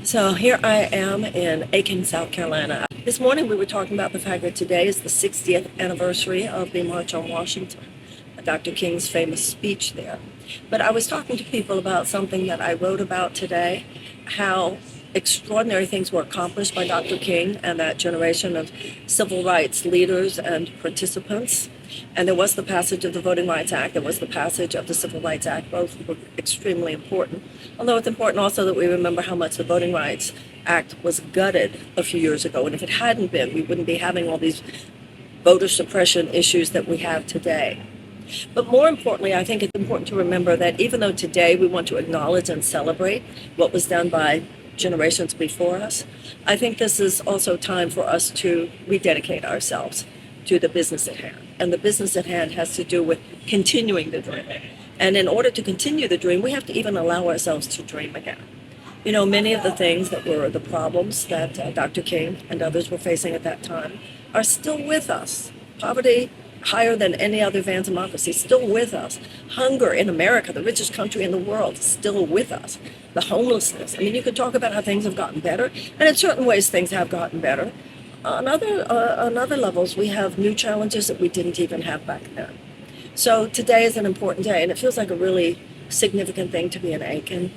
So here I am in Aiken, South Carolina. This morning we were talking about the fact that today is the 60th anniversary of the March on Washington, Dr. King's famous speech there. But I was talking to people about something that I wrote about today, how extraordinary things were accomplished by Dr. King and that generation of civil rights leaders and participants. And there was the passage of the Voting Rights Act, there was the passage of the Civil Rights Act, both were extremely important. Although it's important also that we remember how much the Voting Rights Act was gutted a few years ago. And if it hadn't been, we wouldn't be having all these voter suppression issues that we have today. But more importantly, I think it's important to remember that even though today we want to acknowledge and celebrate what was done by generations before us, I think this is also time for us to rededicate ourselves to the business at hand. And the business at hand has to do with continuing the dream. And in order to continue the dream, we have to even allow ourselves to dream again. You know, many of the things that were the problems that Dr. King and others were facing at that time are still with us. Poverty, higher than any other advanced democracy, still with us. Hunger in America, the richest country in the world, still with us. The homelessness. I mean, you could talk about how things have gotten better, and in certain ways things have gotten better. On other levels, we have new challenges that we didn't even have back then. So today is an important day, and it feels like a really significant thing to be in Aiken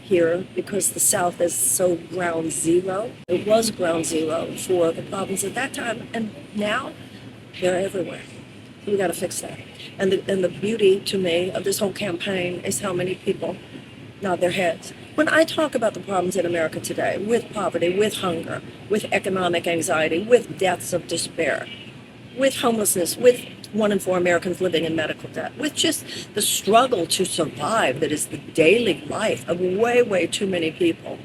here because the South is so ground zero. It was ground zero for the problems at that time, and now they're everywhere. So we got to fix that. And the beauty to me of this whole campaign is how many people nod their heads. When I talk about the problems in America today, with poverty, with hunger, with economic anxiety, with deaths of despair, with homelessness, with 1 in 4 Americans living in medical debt, with just the struggle to survive that is the daily life of way, way too many people.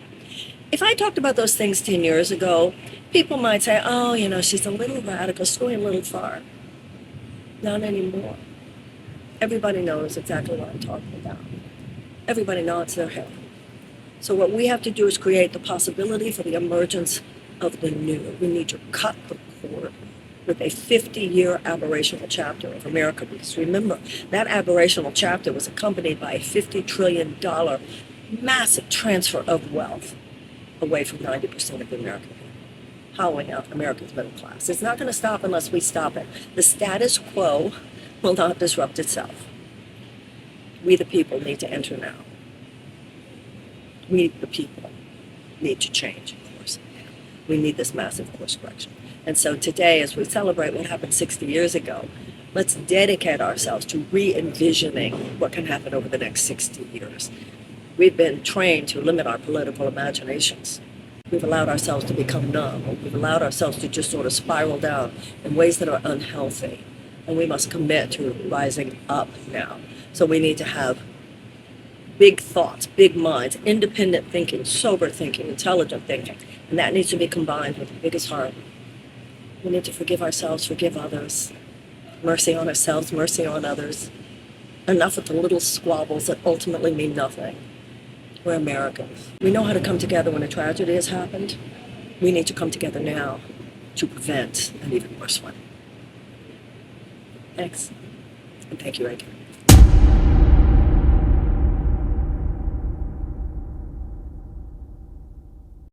If I talked about those things 10 years ago, people might say, oh, you know, she's a little radical, she's going a little far. Not anymore. Everybody knows exactly what I'm talking about. Everybody nods their head. So what we have to do is create the possibility for the emergence of the new. We need to cut the cord with a 50-year aberrational chapter of America. Because remember, that aberrational chapter was accompanied by a $50 trillion massive transfer of wealth away from 90% of the American people, hollowing out America's middle class. It's not going to stop unless we stop it. The status quo will not disrupt itself. We, the people, need to enter now. We, the people, need to change, of course. We need this massive course correction. And so today, as we celebrate what happened 60 years ago, let's dedicate ourselves to re-envisioning what can happen over the next 60 years. We've been trained to limit our political imaginations. We've allowed ourselves to become numb. We've allowed ourselves to just sort of spiral down in ways that are unhealthy. And we must commit to rising up now. So we need to have big thoughts, big minds, independent thinking, sober thinking, intelligent thinking. And that needs to be combined with the biggest heart. We need to forgive ourselves, forgive others. Mercy on ourselves, mercy on others. Enough with the little squabbles that ultimately mean nothing. We're Americans. We know how to come together when a tragedy has happened. We need to come together now to prevent an even worse one. Thanks. And thank you, Aiken.